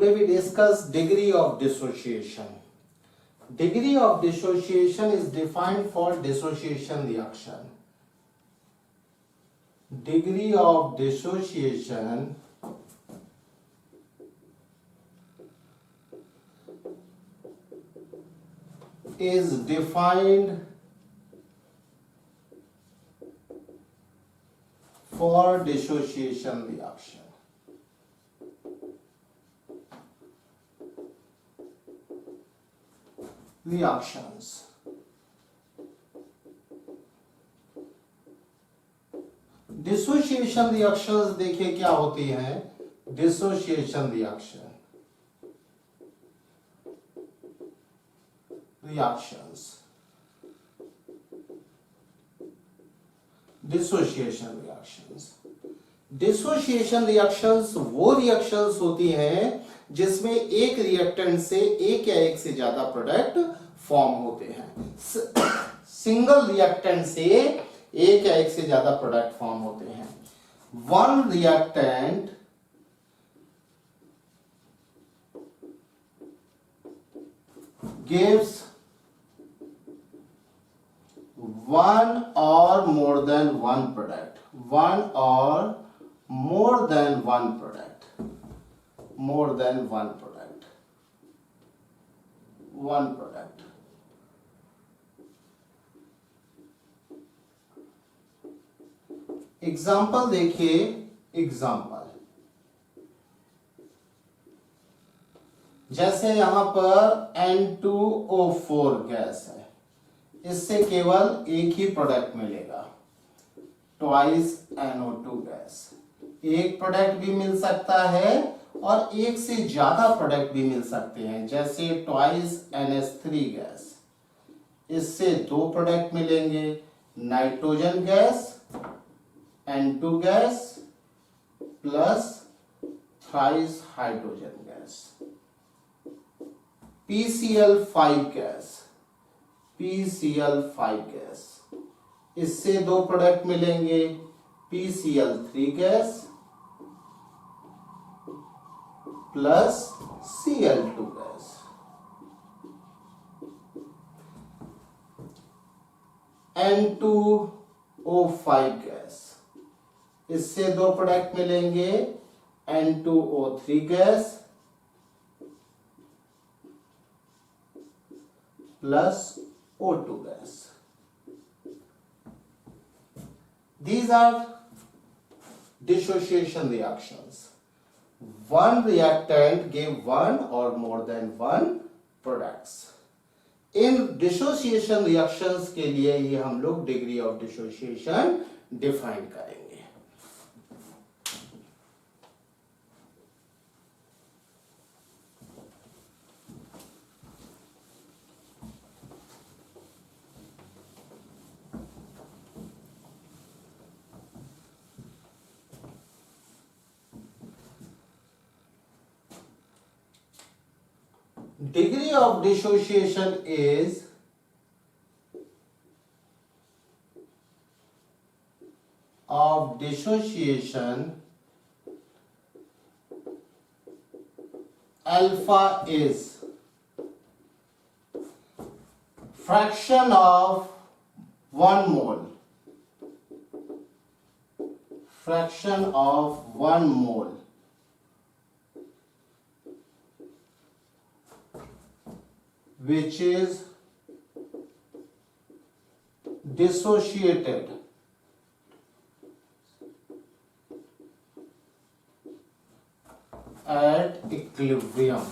Today we discuss degree of dissociation. Degree of dissociation is defined for dissociation reaction. Degree of dissociation is defined for dissociation reaction. Reactions. Dissociation reactions देखिए क्या होती हैं. Dissociation reactions dissociation reactions वो reactions होती हैं जिसमें एक reactant से एक या एक से ज्यादा प्रोडक्ट फॉर्म होते हैं. सिंगल रिएक्टेंट से एक या एक से ज्यादा प्रोडक्ट फॉर्म होते हैं. One reactant gives one or more than one product. One or more than one product. More than one product. One product. Example देखिए. एग्जाम्पल जैसे यहां पर N2O4 गैस है, इससे केवल एक ही प्रोडक्ट मिलेगा, ट्वाइस NO2 गैस. एक प्रोडक्ट भी मिल सकता है और एक से ज्यादा प्रोडक्ट भी मिल सकते हैं, जैसे ट्वाइस NH3 गैस. इससे दो प्रोडक्ट मिलेंगे, nitrogen gas N2 gas plus thrice hydrogen gas. PCl5 gas, इससे दो प्रोडक्ट मिलेंगे, PCl3 gas plus Cl2 gas. N2O5 gas, इससे दो प्रोडक्ट मिलेंगे, N2O3 gas plus O2 gas. These are dissociation reactions. One reactant gave one or more than one products. In dissociation reactions के लिए ही हम लोग degree of dissociation define करेंगे. Degree of dissociation is alpha is fraction of 1 mole. Fraction of 1 mole. Which is dissociated at equilibrium.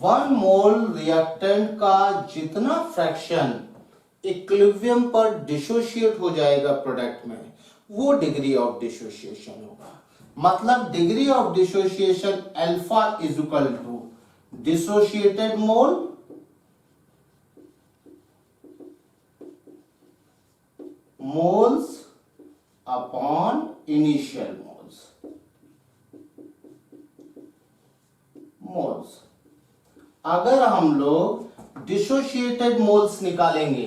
One mole reactant का जितना fraction equilibrium पर dissociate हो जाएगा प्रोडक्ट में, वो डिग्री ऑफ डिसोसिएशन होगा. मतलब degree of dissociation alpha is equal to dissociated mole moles upon initial moles. अगर हम लोग डिसोशिएटेड मोल्स निकालेंगे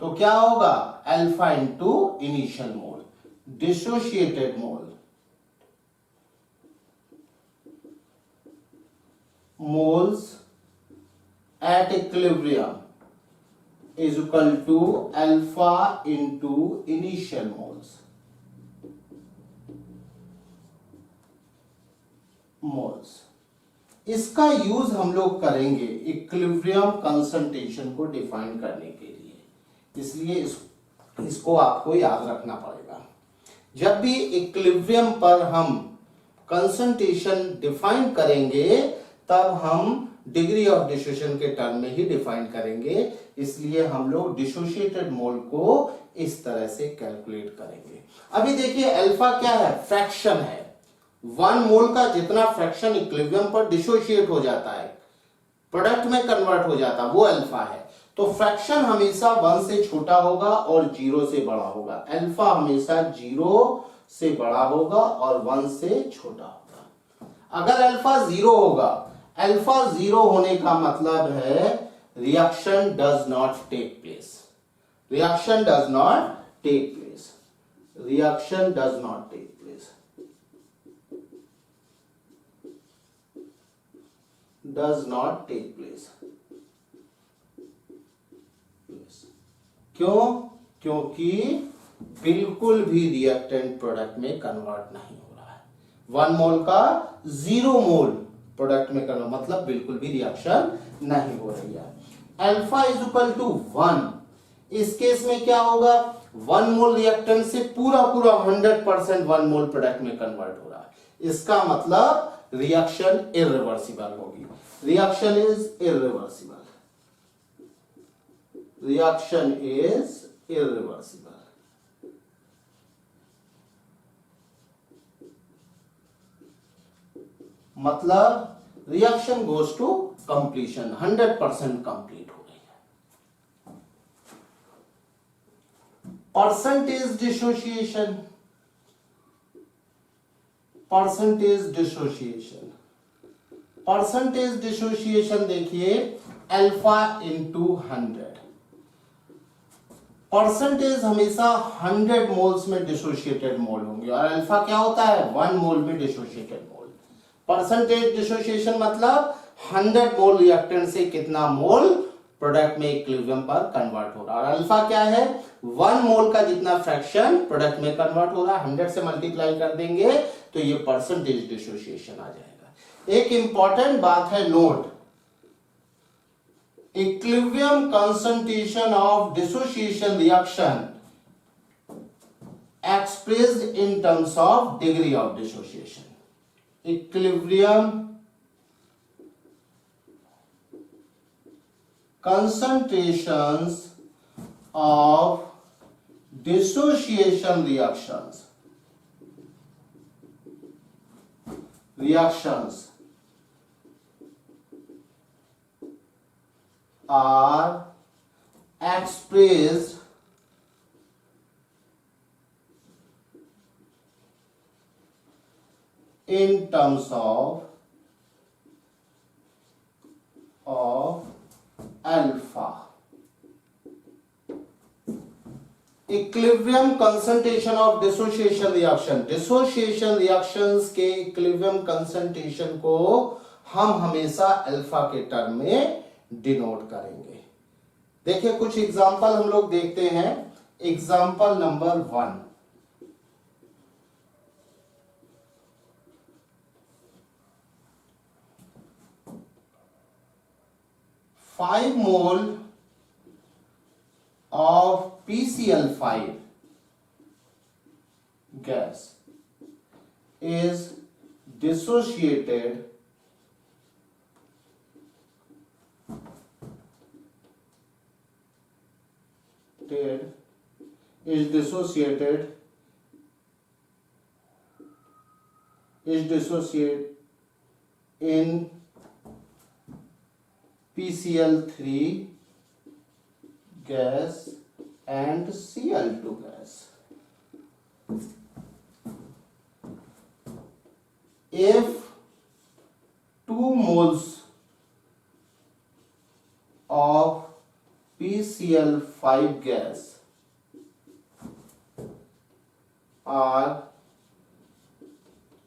तो क्या होगा alpha into initial mole, dissociated mole, moles at equilibrium is equal to alpha into initial moles. इसका use हम लोग करेंगे इक्विलिब्रियम कंसंट्रेशन को डिफाइन करने के लिए, इसलिए इसको आपको याद रखना पड़ेगा। जब भी इक्विलिब्रियम पर हम कंसंट्रेशन डिफाइन करेंगे तब हम डिग्री ऑफ डिसोसिएशन के टर्म में ही डिफाइन करेंगे, इसलिए हम लोग डिसोशिएटेड मोल को इस तरह से कैलकुलेट करेंगे। अभी देखिए अल्फा क्या है, फ्रैक्शन है। 1 मोल का जितना फ्रैक्शन इक्विलिब्रियम पर डिसोशिएट हो जाता है, प्रोडक्ट में कन्वर्ट हो जाता है, वो अल्फा है। तो फ्रैक्शन हमेशा 1 से छोटा होगा और 0 से बड़ा होगा। अल्फा हमेशा 0 से बड़ा होगा और 1 से छोटा होगा। अगर अल्फा 0 होगा, अल्फा 0 होने का मतलब है reaction does not take place, reaction does not take place, reaction does not take place, does not take place. क्यों? क्योंकि बिल्कुल भी रिएक्टेंट प्रोडक्ट में कन्वर्ट नहीं हो रहा है। 1 मोल का 0 मोल प्रोडक्ट में कन्वर्ट मतलब बिल्कुल भी रिएक्शन नहीं हो रही है। Alpha is equal to 1। इस केस में क्या होगा, 1 मोल रिएक्टेंट से पूरा 100% 1 मोल प्रोडक्ट में कन्वर्ट हो रहा है। इसका मतलब रिएक्शन इर्रिवर्सिबल होगी। Reaction is irreversible, reaction is irreversible. मतलब reaction goes to completion, 100% complete हो रही है। Percentage dissociation, percentage dissociation, percentage dissociation देखिए अल्फा इंटू 100। परसेंटेज हमेशा 100 मोल्स में डिसोशिएटेड मोल होंगे और अल्फा क्या होता है 1 मोल में डिसोशिएटेड मोल। परसेंटेज डिसोसिएशन मतलब 100 मोल रिएक्टेंट से कितना मोल प्रोडक्ट में इक्विलिब्रियम पर कन्वर्ट हो रहा है। और अल्फा क्या है 1 मोल का जितना फ्रैक्शन प्रोडक्ट में कन्वर्ट हो रहा है, 100 से मल्टीप्लाई कर देंगे तो ये परसेंटेज डिसोसिएशन आ जाएगा। एक इंपॉर्टेंट बात है note, equilibrium concentration of dissociation reaction expressed in terms of degree of dissociation. Equilibrium concentrations of dissociation reactions are expressed in terms of alpha. Equilibrium concentration of dissociation reaction, dissociation reactions के equilibrium concentration को हम हमेशा alpha के term में denote करेंगे। देखिए कुछ example हम लोग देखते हैं। Example number 1, five mole of PCl5 gas is dissociated in PCl3 gas and Cl2 gas. If 2 moles of PCl5 gas are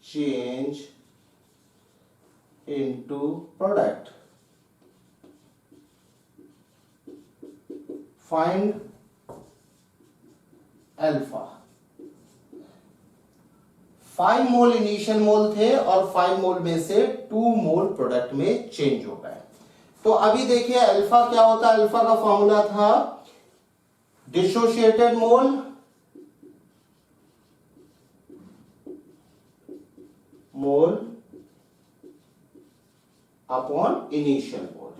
changed into product. Find alpha. 5 mole initial मोल थे और 5 मोल में से 2 मोल प्रोडक्ट में चेंज हो गए। तो अभी देखिए अल्फा क्या होता है। अल्फा का फॉर्मूला था dissociated mole upon initial mole.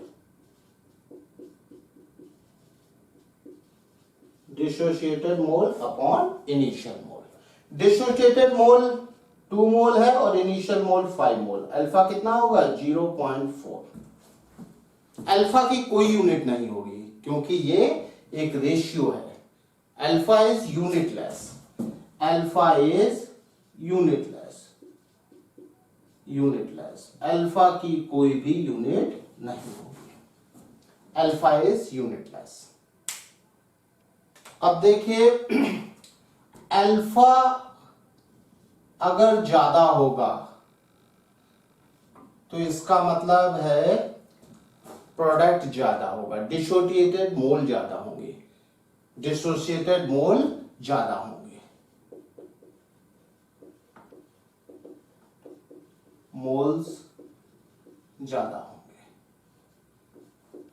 Dissociated mole upon initial mole. Dissociated mole 2 mole है और इनिशियल मोल 5 मोल। अल्फा कितना होगा 0.4। अल्फा की कोई यूनिट नहीं होगी क्योंकि ये एक रेशियो है। Alpha is unitless. Alpha is unitless. Alpha की कोई भी यूनिट नहीं होगी। Alpha is unitless. अब देखिए अल्फा अगर ज्यादा होगा तो इसका मतलब है प्रोडक्ट ज्यादा होगा। डिसोशिएटेड मोल ज्यादा होंगे। डिसोशिएटेड मोल ज्यादा होंगे। मोल्स ज्यादा होंगे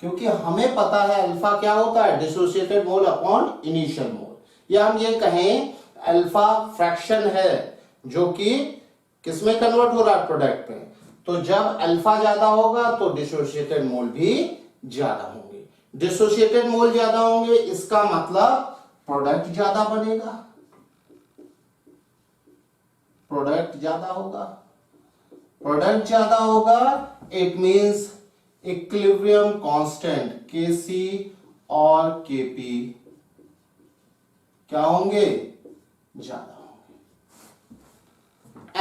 क्योंकि हमें पता है अल्फा क्या होता है डिसोशिएटेड मोल अपॉन इनिशियल मोल। या हम ये कहें अल्फा फ्रैक्शन है जो कि किसमें कन्वर्ट हो रहा है प्रोडक्ट में। तो जब अल्फा ज्यादा होगा तो डिसोशिएटेड मोल भी ज्यादा होंगे। डिसोशिएटेड मोल ज्यादा होंगे इसका मतलब प्रोडक्ट ज्यादा बनेगा। प्रोडक्ट ज्यादा होगा it means equilibrium constant Kc और Kp क्या होंगे ज्यादा होंगे।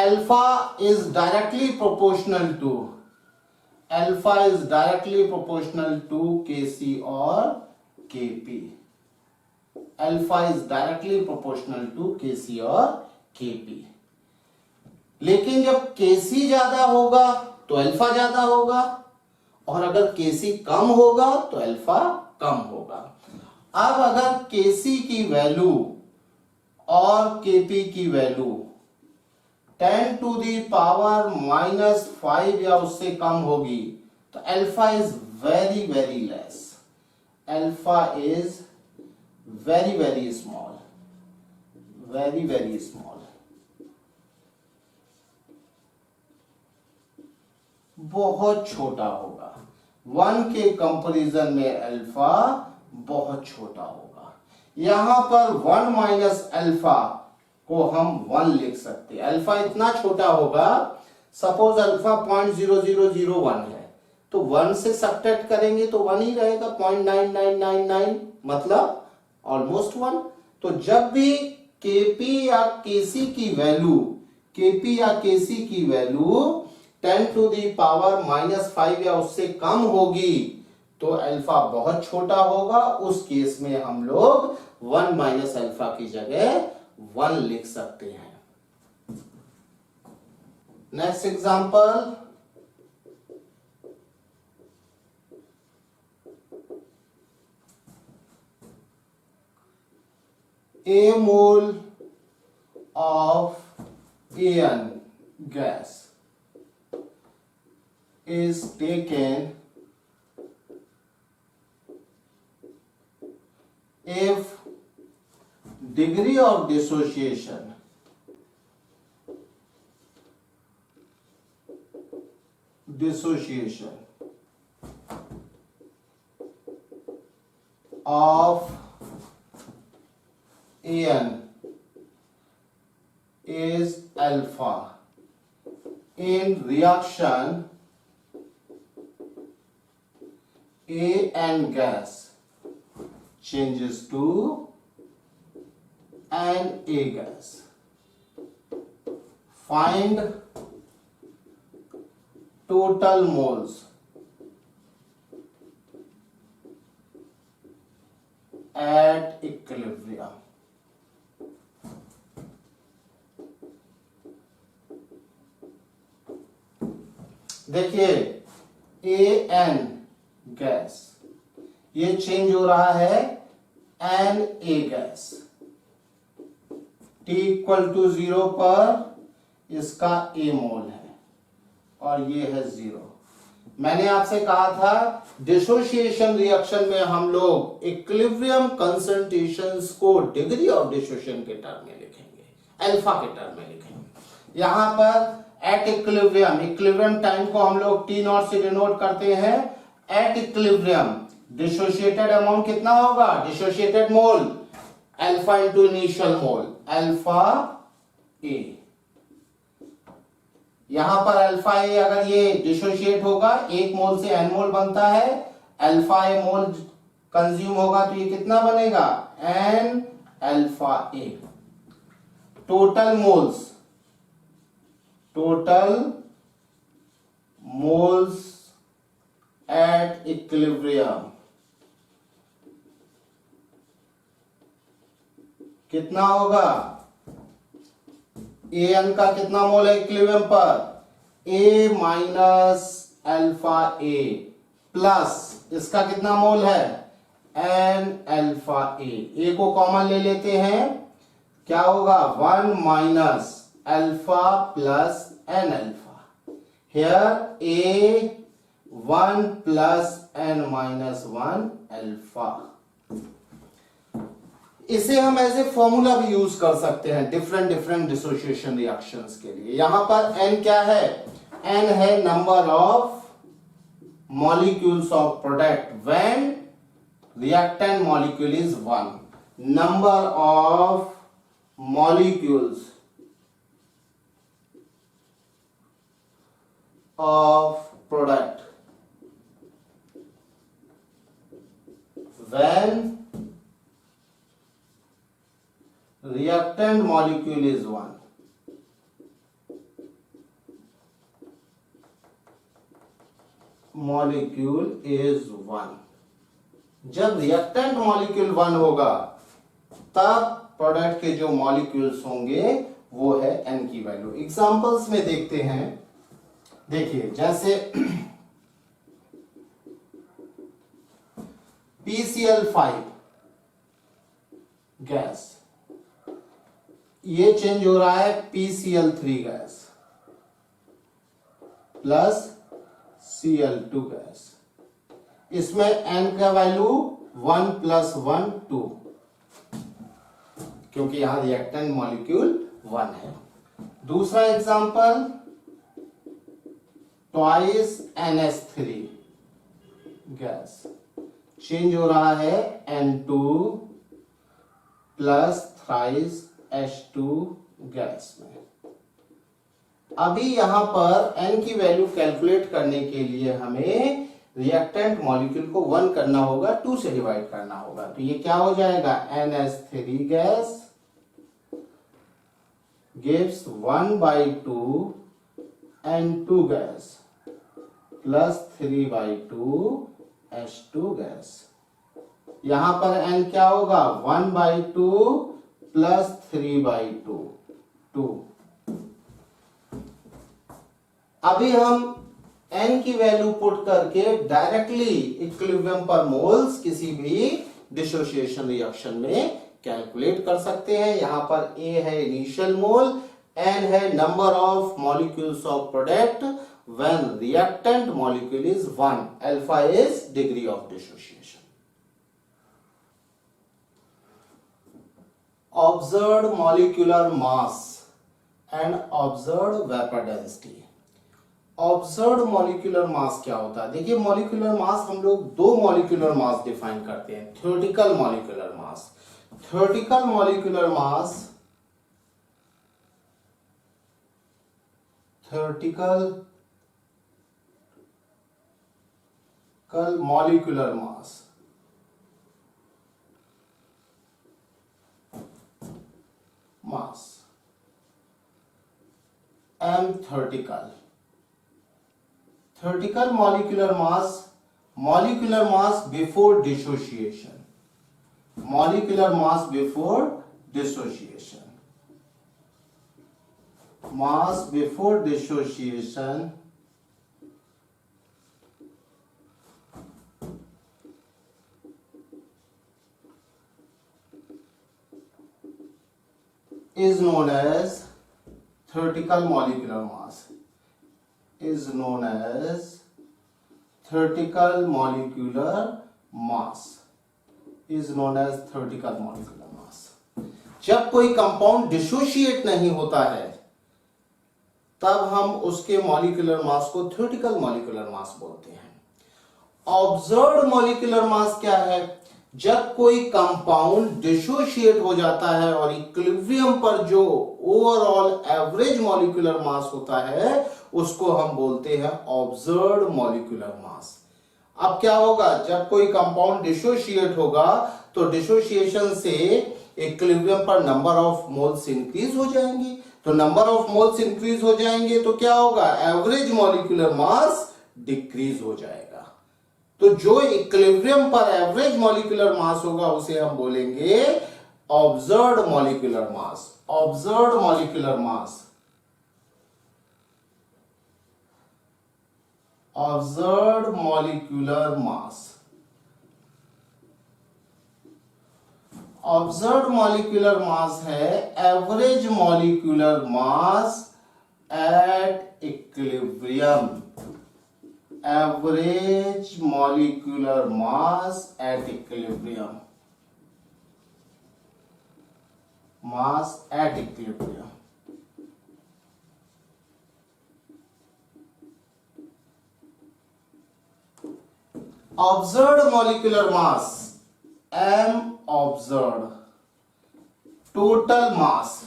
Alpha is directly proportional to Kc और Kp। Alpha is directly proportional to Kc और Kp। लेकिन जब Kc ज्यादा होगा तो अल्फा ज्यादा होगा और अगर Kc कम होगा तो अल्फा कम होगा। अब अगर Kc की वैल्यू और Kp की वैल्यू 10 टू दी पावर -5 या उससे कम होगी तो alpha is very very less. Alpha is very very small. बहुत छोटा होगा। 1 के कंपैरिजन में अल्फा बहुत छोटा होगा। यहां पर 1 माइनस अल्फा को हम 1 लिख सकते हैं। अल्फा इतना छोटा होगा सपोज अल्फा 0.0001 है तो 1 से सब्ट्रैक्ट करेंगे तो 1 ही रहेगा। 0.9999 मतलब ऑलमोस्ट 1। तो जब भी Kp या Kc की वैल्यू 10 टू दी पावर -5 या उससे कम होगी तो अल्फा बहुत छोटा होगा। उस केस में हम लोग 1 माइनस अल्फा की जगह 1 लिख सकते हैं। Next example, a mole of An gas is taken if degree of dissociation of An is alpha in reaction An gas changes to Na gas. Find total moles equilibrium. देखिए n gas, ये change हो रहा है n a gas. T equal to 0 पर इसका ए मोल है और ये है 0। मैंने आपसे कहा था डिसोसिएशन रिएक्शन में हम लोग इक्विलिब्रियम कंसंट्रेशंस को डिग्री ऑफ डिसोसिएशन के टर्म में लिखेंगे, अल्फा के टर्म में लिखेंगे। यहां पर एट इक्विलिब्रियम, इक्विलिब्रियम टाइम को हम लोग T नॉट से डिनोट करते हैं। एट इक्विलिब्रियम डिसोसिएटेड अमाउंट कितना होगा, dissociated mole alpha into initial mole, alpha a. यहां पर अल्फा ए अगर ये डिसोशिएट होगा, एक मोल से एन मोल बनता है, अल्फा ए मोल कंज्यूम होगा तो ये कितना बनेगा, n alpha a. Total moles, total moles at equilibrium कितना होगा, एन का कितना मोल है इक्विलिब्रियम पर, a minus alpha a plus इसका कितना मोल है, एन अल्फा ए को कॉमन ले लेते हैं, क्या होगा 1 minus alpha plus n alpha. Here a 1 plus n minus 1 alpha. इसे हम एज ए फॉर्मूला भी यूज कर सकते हैं डिफरेंट डिसोसिएशन रिएक्शंस के लिए। यहां पर n क्या है, n है number of molecules of product when reactant molecule is 1, number of molecules of product when reactant molecule is 1, molecule is 1। जब reactant molecule 1 होगा तब प्रोडक्ट के जो मॉलिक्यूल्स होंगे वो है n की वैल्यू। एग्जांपल्स में देखते हैं, देखिए जैसे PCl5 गैस, ये चेंज हो रहा है PCl3 gas plus Cl2 gas. इसमें n का वैल्यू 1 प्लस 1 2, क्योंकि यहां रिएक्टेंट मॉलिक्यूल 1 है। दूसरा example twice NH3 gas, change हो रहा है N2 plus thrice H2 gas में। अभी यहां पर n की वैल्यू कैलकुलेट करने के लिए हमें रिएक्टेंट मॉलिक्यूल को 1 करना होगा, 2 से डिवाइड करना होगा, तो ये क्या हो जाएगा, NH3 gas gives 1/2 N2 gas plus 3/2 H2 gas. यहां पर n क्या होगा, 1/2 प्लस 3/2 2। अभी हम n की वैल्यू पुट करके डायरेक्टली इक्विलिब्रियम पर मोल्स किसी भी डिसोसिएशन रिएक्शन में कैलकुलेट कर सकते हैं। यहां पर a है इनिशियल मोल, n है number of molecules of product when reactant molecule is 1, alpha is degree of dissociation. Observed molecular mass and observed vapor density। Observed molecular mass क्या होता है, देखिए मॉलिक्यूलर मास हम लोग 2 मॉलिक्यूलर मास डिफाइन करते हैं, theoretical molecular mass. Theoretical molecular mass, theoretical molecular mass m theoretical molecular mass before dissociation, molecular mass before dissociation. Mass before dissociation is known as theoretical molecular mass. Is known as theoretical molecular mass. Is known as theoretical molecular mass. जब कोई compound dissociate नहीं होता है तब हम उसके molecular mass को theoretical molecular मास बोलते हैं. ऑब्जर्व्ड मॉलिक्यूलर मास क्या है? जब कोई कंपाउंड डिसोशिएट हो जाता है और इक्विलिब्रियम पर जो ओवरऑल एवरेज मॉलिक्यूलर मास होता है उसको हम बोलते हैं ऑब्जर्व्ड मॉलिक्यूलर मास. अब क्या होगा? जब कोई कंपाउंड डिसोशिएट होगा तो डिसोशिएशन से इक्विलिब्रियम पर नंबर ऑफ मोल्स इंक्रीज हो जाएंगे. तो नंबर ऑफ मोल्स इंक्रीज हो जाएंगे तो क्या होगा? एवरेज मॉलिक्यूलर मास डिक्रीज हो जाएगा. तो जो इक्विलिब्रियम पर एवरेज मॉलिक्यूलर मास होगा उसे हम बोलेंगे observed molecular mass. Observed molecular mass. Observed molecular mass. Observed molecular mass है average molecular mass at equilibrium. Average molecular mass at equilibrium. Mass at equilibrium. Observed molecular mass m observed. Total mass.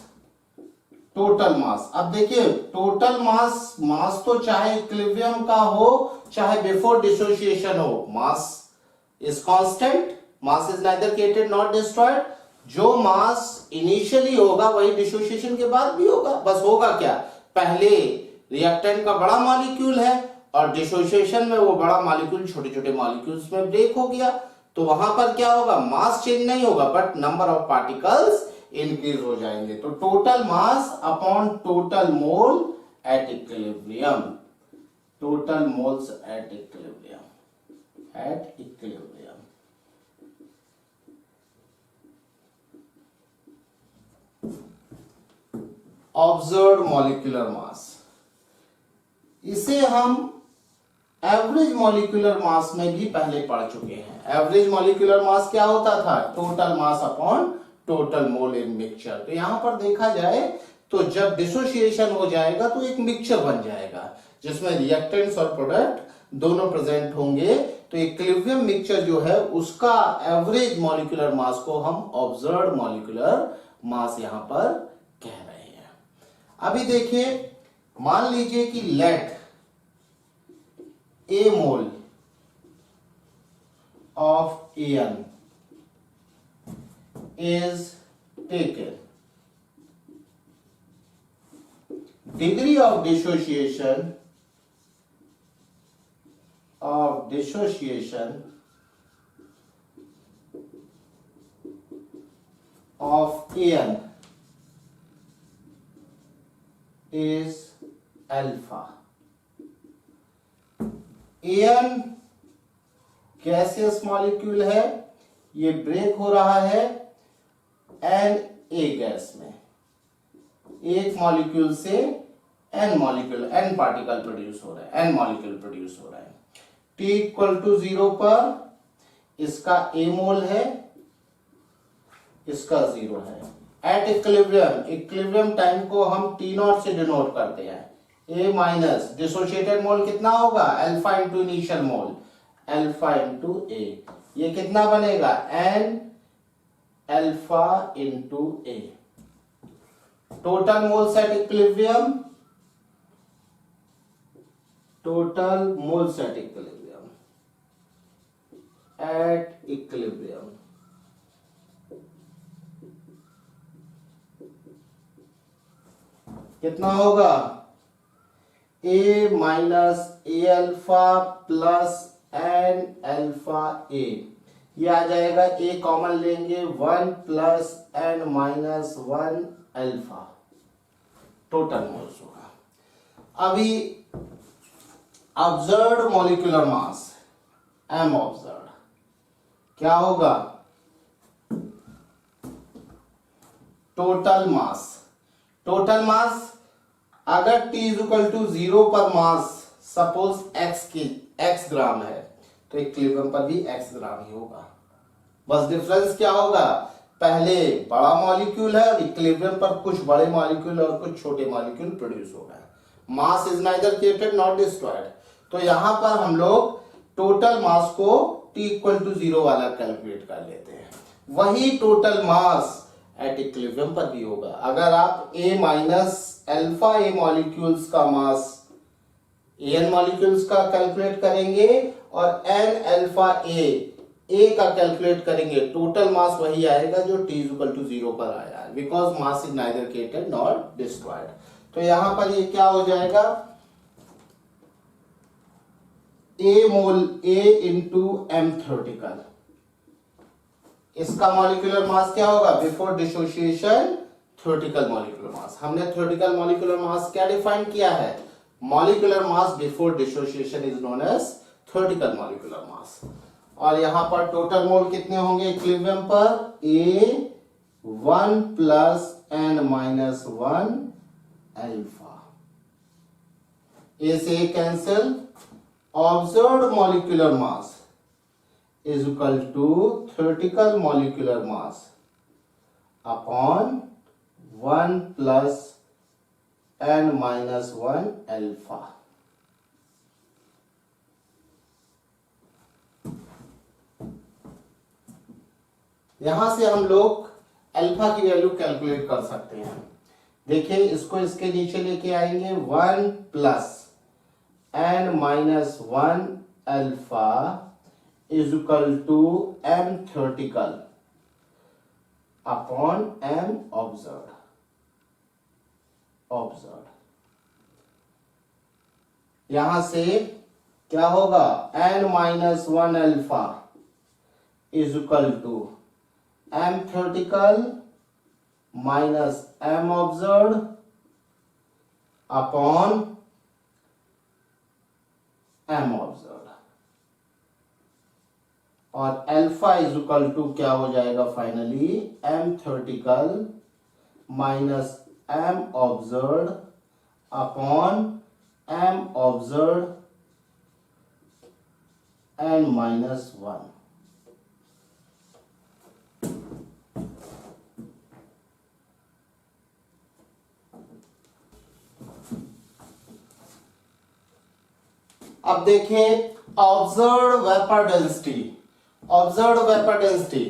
Total mass. अब देखिए total mass, मास तो चाहे equilibrium का हो चाहे before dissociation हो, mass is constant. Mass is neither created not destroyed. जो मास initially होगा वही डिसोसिएशन के बाद भी होगा. बस होगा क्या? पहले रिएक्टेंट का बड़ा मॉलिक्यूल है और डिसोसिएशन में वो बड़ा मॉलिक्यूल छोटे छोटे मॉलिक्यूल्स में ब्रेक हो गया तो वहां पर क्या होगा? मास चेंज नहीं होगा but number of particles increase हो जाएंगे. तो total mass upon total mole at equilibrium. Total moles at equilibrium. Eight equilibrium. Observed molecular मास. इसे हम एवरेज मॉलिक्यूलर मास में भी पहले पढ़ चुके हैं. एवरेज मॉलिक्यूलर मास क्या होता था? Total mass upon total mole इन मिक्सचर. तो यहां पर देखा जाए तो जब डिसोसिएशन हो जाएगा तो एक मिक्सचर बन जाएगा जिसमें रिएक्टेंट्स और प्रोडक्ट दोनों प्रेजेंट होंगे. तो इक्विलिब्रियम मिक्सचर जो है उसका एवरेज मॉलिक्यूलर मास को हम ऑब्जर्व्ड मॉलिक्यूलर मास यहां पर कह रहे हैं. अभी देखिए, मान लीजिए कि late a mole of AN is taken. Degree of dissociation of AN is alpha. AN gaseous molecule है, ये ब्रेक हो रहा है Na गैस में. एक मॉलिक्यूल से n पार्टिकल प्रोड्यूस हो रहा है, n मॉलिक्यूल प्रोड्यूस हो रहा है. T इक्वल टू 0 पर इसका A मोल है, इसका 0 है. एट इक्विलिब्रियम टाइम को हम T0 से डिनोट करते हैं. A माइनस डिसोशिएटेड मोल कितना होगा? Alpha into initial mole, alpha into A. ये कितना बनेगा? N alpha into A. Total moles at equilibrium, total moles at equilibrium, eight equilibrium कितना होगा? A minus A alpha plus N alpha A. ये आ जाएगा, ए कॉमन लेंगे 1 plus n minus 1 alpha, total moles होगा। अभी observed molecular mass m observed क्या होगा, टोटल मास। टोटल मास अगर t इज इक्वल टू 0 पर मास सपोज x ग्राम है तो इक्विलिब्रियम पर भी x ग्राम ही होगा। बस डिफरेंस क्या होगा, पहले बड़ा मॉलिक्यूल है और इक्विलिब्रियम पर कुछ बड़े मॉलिक्यूल और कुछ छोटे मॉलिक्यूल प्रोड्यूस हो गए। मास is neither created not destroyed. तो यहां पर हम लोग टोटल मास को t इक्वल टू 0 वाला कैलकुलेट कर लेते हैं। वही टोटल मास एट इक्विलिब्रियम पर भी होगा। अगर आप a minus alpha A molecules का मास एन मॉलिक्यूल्स का कैलकुलेट करेंगे और एन अल्फा ए का कैलकुलेट करेंगे, टोटल मास वही आएगा जो t इज इक्वल टू 0 पर आया है, because mass is neither created not destroyed. तो यहां पर ये क्या हो जाएगा, a mole a into m theoretical. इसका मॉलिक्यूलर मास क्या होगा, before dissociation theoretical molecular mass. हमने थ्योरेटिकल मॉलिक्यूलर मास क्या डिफाइन किया है, molecular mass before dissociation is known as theoretical molecular mass. और यहां पर टोटल मोल कितने होंगे इक्विलिब्रियम पर, a 1 plus n minus 1 alpha. A से ए cancel, observed molecular mass is equal to theoretical molecular mass upon 1 plus n minus 1 alpha. यहां से हम लोग अल्फा की वैल्यू कैलकुलेट कर सकते हैं। देखिए इसको इसके नीचे लेके आएंगे, 1 plus n minus 1 alpha is equal to m theoretical upon m observed. यहां से क्या होगा, n minus 1 alpha is equal to m theoretical minus m observed upon m observed. और अल्फा इज इक्वल टू क्या हो जाएगा finally, m theoretical minus m observed upon m observed n minus 1। अब देखें observed vapour density. Observed vapour density,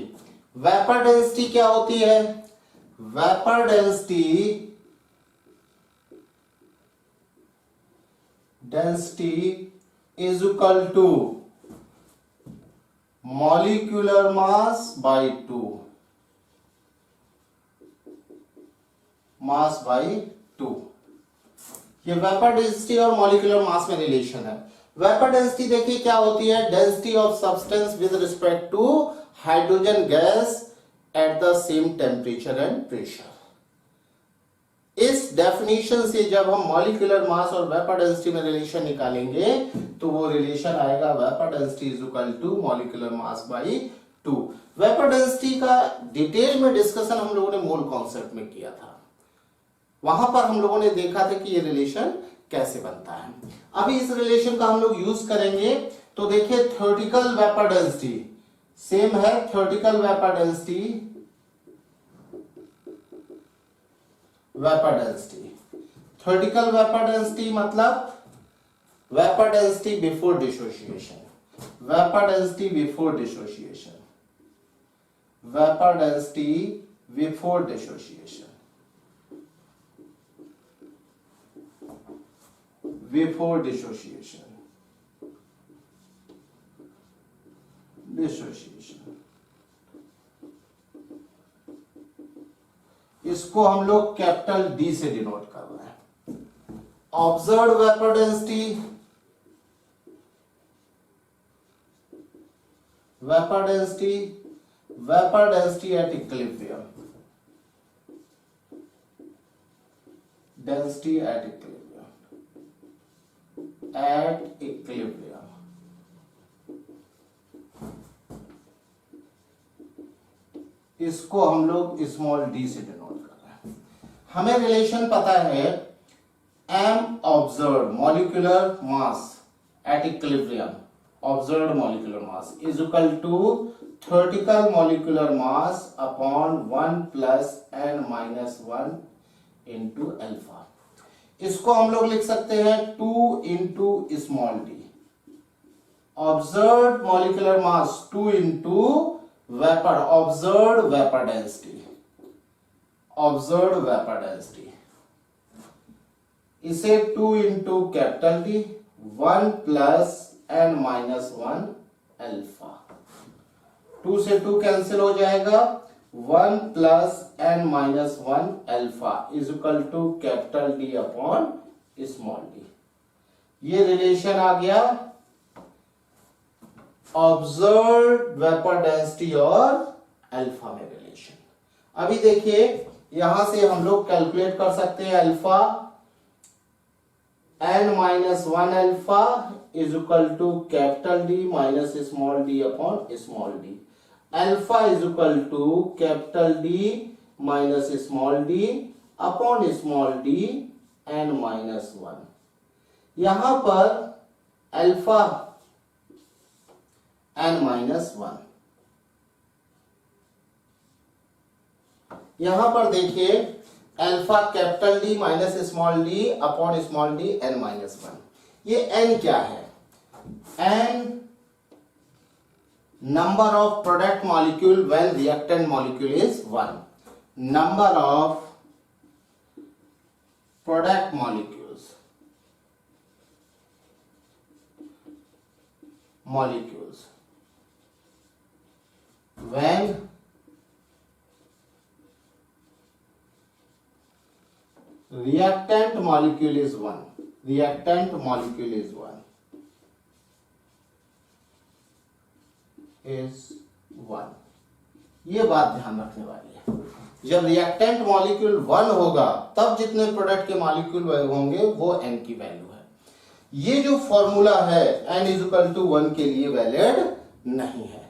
vapour density क्या होती है, vapour density is equal to molecular mass by 2, mass by 2। ये vapour density और molecular mass में relation है। Vapour density देखिए क्या होती है, density of substance with respect to hydrogen gas at the same temperature and pressure. इस definition से जब हम मॉलिक्यूलर मास और वेपर डेंसिटी में रिलेशन निकालेंगे तो वो रिलेशन आएगा vapour density is equal to molecular mass by 2। Vapour density का डिटेल में डिस्कशन हम लोगों ने मोल कॉन्सेप्ट में किया था, वहां पर हम लोगों ने देखा था कि ये रिलेशन कैसे बनता है। अभी इस रिलेशन का हम लोग यूज करेंगे। तो देखिए थ्योरेटिकल वेपर डेंसिटी सेम है, theoretical vapour density theoretical vapour density मतलब vapour density before dissociation, vapour density before dissociation, vapour density before dissociation, before dissociation, इसको हम लोग कैपिटल डी से डिनोट कर रहे हैं। Observed vapour density vapor density at equilibrium, density at equilibrium, at equilibrium. इसको हम लोग स्मॉल डी से डिनोट कर रहे हैं। हमें रिलेशन पता है m observed molecular mass at equilibrium, observed molecular mass is equal to theoretical molecular mass upon 1 plus n minus 1 into alpha। इसको हम लोग लिख सकते हैं 2 into small d, observed molecular mass 2 into vapor, observed vapor density, observed vapor density, इसे 2 into capital D 1 plus n minus 1 alpha. 2 से 2 cancel हो जाएगा, 1 plus n minus 1 alpha is equal to capital D upon small d. ये relation आ गया observed vapour density और alpha में relation. अभी देखिए यहां से हम लोग कैलकुलेट कर सकते हैं alpha n minus 1 alpha is equal to capital D minus small d upon small d. Alpha is equal to capital D minus small d upon small d n minus 1। यहां पर अल्फा n माइनस 1, यहां पर देखिए alpha capital D minus small d upon small d n minus 1। ये n क्या है? n number of product molecule when reactant molecule is 1, number of product molecules when reactant molecule is 1, reactant molecule is 1 ये बात ध्यान रखने वाली है। जब रिएक्टेंट मॉलिक्यूल 1 होगा तब जितने प्रोडक्ट के मॉलिक्यूल होंगे वो n की वैल्यू है। ये जो फॉर्मूला है n इज इक्वल टू 1 के लिए वैलिड नहीं है।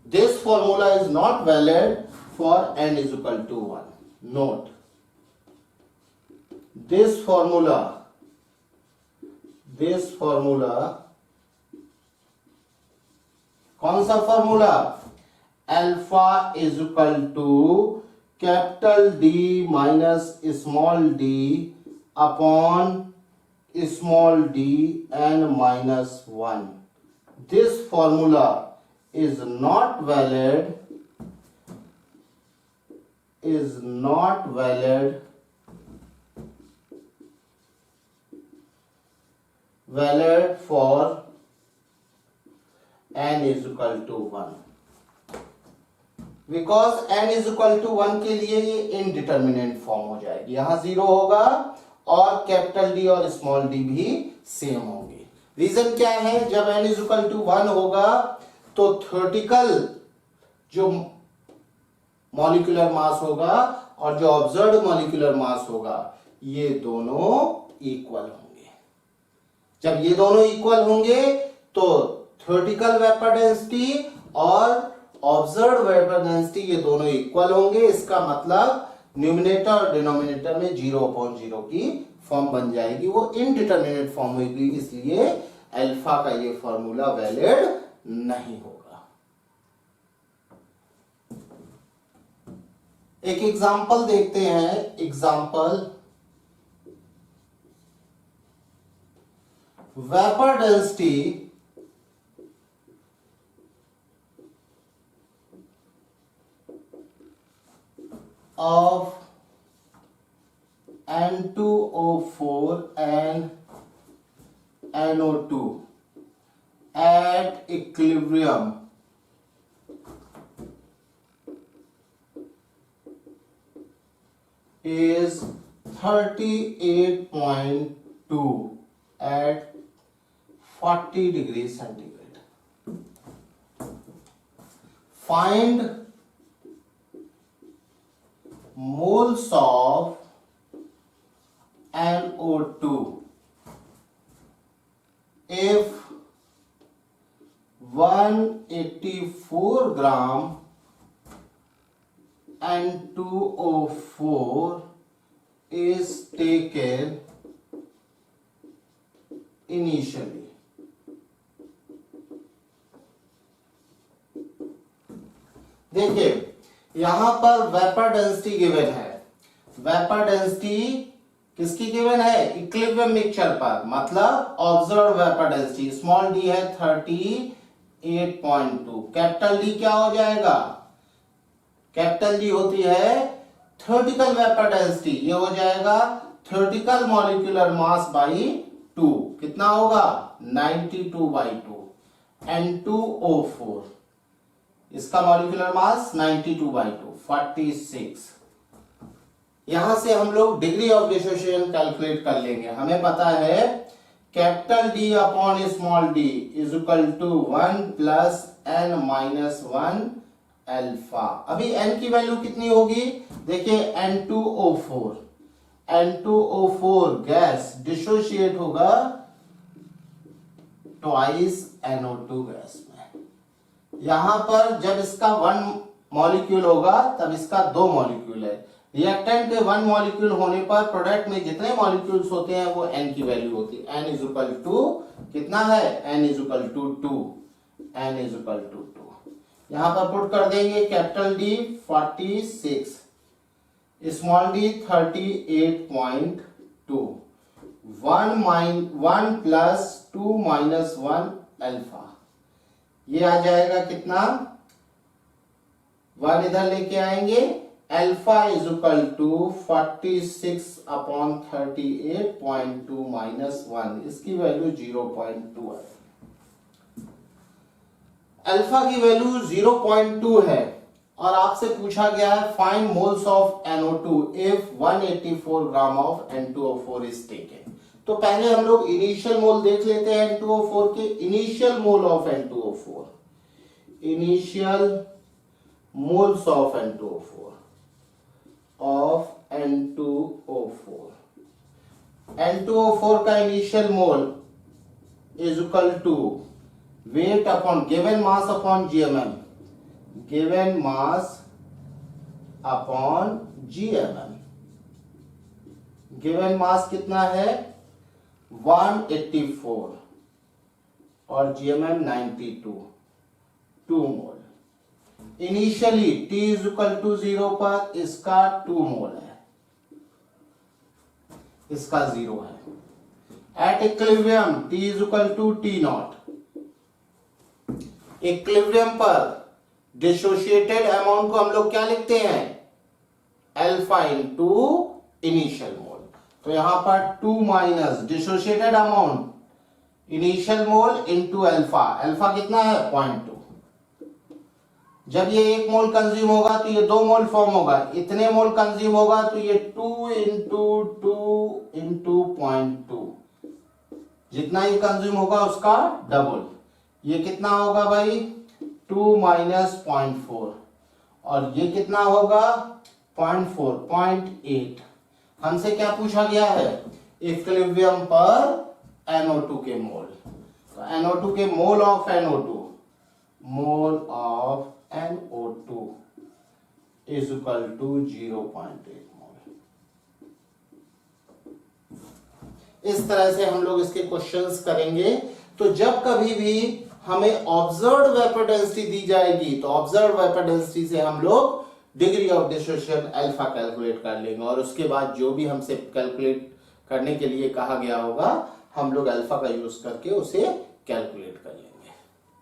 This formula is not valid for n is equal to 1। Note this formula कौन सा formula? Alpha is equal to capital D minus small d upon small d n minus 1। This formula is not valid for n is equal to 1 because n is equal to 1 के लिए ये indeterminate form हो जाएगी। यहां 0 होगा और capital D और small D भी सेम होंगे। रीजन क्या है? जब n is equal to 1 होगा तो थ्योरेटिकल जो मॉलिक्यूलर मास होगा और जो ऑब्जर्व्ड मॉलिक्यूलर मास होगा ये दोनों इक्वल होंगे। जब ये दोनों इक्वल होंगे तो थ्योरेटिकल वेपर डेंसिटी और ऑब्जर्व्ड वेपर डेंसिटी ये दोनों इक्वल होंगे। इसका मतलब न्यूमरेटर और डिनोमिनेटर में 0/0 की फॉर्म बन जाएगी, वो इनडिटरमिनेट फॉर्म होगी। इसलिए अल्फा का ये फॉर्मूला वैलिड नहीं होगा। एक एग्जांपल देखते हैं। Example vapour density of N2O4 and NO2 at equilibrium is 38.2 at 40 degrees centigrade। Find moles of NO2 if 184 gram N2O4 is taken initially. देखिए यहां पर वेपर डेंसिटी गिवन है। वेपर डेंसिटी किसकी गिवन है? इक्विलिब्रियम मिक्सचर पर, मतलब observe vapour density small D है 38.2। Capital D क्या हो जाएगा? कैपिटल डी होती है थ्योरेटिकल वेपर डेंसिटी, ये हो जाएगा थ्योरेटिकल मॉलिक्यूलर मास बाई 2। कितना होगा? 92/2। N2O4 इसका मॉलिक्यूलर मास 92/2 46। यहां से हम लोग डिग्री ऑफ डिसोसिएशन कैलकुलेट कर लेंगे। हमें पता है capital D upon small D is equal to 1 plus n minus 1 alpha. अभी n की वैल्यू कितनी होगी? देखिए N2O4 गैस डिसोशिएट होगा ट्वाइस NO2 गैस में। यहां पर जब इसका 1 मॉलिक्यूल होगा तब इसका 2 मॉलिक्यूल है। रिएक्टेंट के 1 मॉलिक्यूल होने पर प्रोडक्ट में जितने मॉलिक्यूल्स होते हैं वो n की वैल्यू होती है। n इज इक्वल टू कितना है? n is equal to 2। n is equal to 2 यहां पर पुट कर देंगे। Capital D 46, small D 38.2, 1 plus 2 minus 1 alpha. ये आ जाएगा कितना? 1 इधर लेके आएंगे। Alpha is equal to 46/38.2 minus 1, इसकी वैल्यू 0.2 है। अल्फा की वैल्यू 0.2 है और आपसे पूछा गया है find moles of NO2 if 184 gram of N2O4 is taken. तो पहले हम लोग इनिशियल मोल देख लेते हैं N2O4 के। Initial mole of N2O4, initial moles of N2O4 N2O4 का initial mole is equal to weight upon given mass upon GMM, given mass upon GMM। Given mass कितना है? 184 और GMM 92, 2 mole. Initially T is equal to 0 पर इसका 2 mole है, इसका 0 है। At equilibrium T is equal to T0। Equilibrium पर dissociated amount को हम लोग क्या लिखते हैं? अल्फा इंटू इनिशियल मोल। तो यहां पर 2 minus dissociated amount initial mole into alpha. Alpha कितना है? 0.2। जब ये 1 मोल कंज्यूम होगा तो ये 2 मोल फॉर्म होगा। इतने मोल कंज्यूम होगा तो ये 2 इंटू 0.2, जितना ये कंज्यूम होगा उसका डबल। ये कितना होगा भाई? 2 माइनस 0.4 और ये कितना होगा? 0.4, 0.8। हमसे क्या पूछा गया है? इक्विलिब्रियम पर NO2 के मोल। तो NO2 के mole of NO2, mole of NO2 is equal to 0.8 mole. इस तरह से हम लोग इसके क्वेश्चंस करेंगे। तो जब कभी भी हमें ऑब्जर्व्ड वेपर डेंसिटी दी जाएगी तो ऑब्जर्व्ड वेपर डेंसिटी से हम लोग degree of dissociation alpha calculate कर लेंगे और उसके बाद जो भी हमसे कैलकुलेट करने के लिए कहा गया होगा हम लोग अल्फा का यूज करके उसे कैलकुलेट कर लेंगे।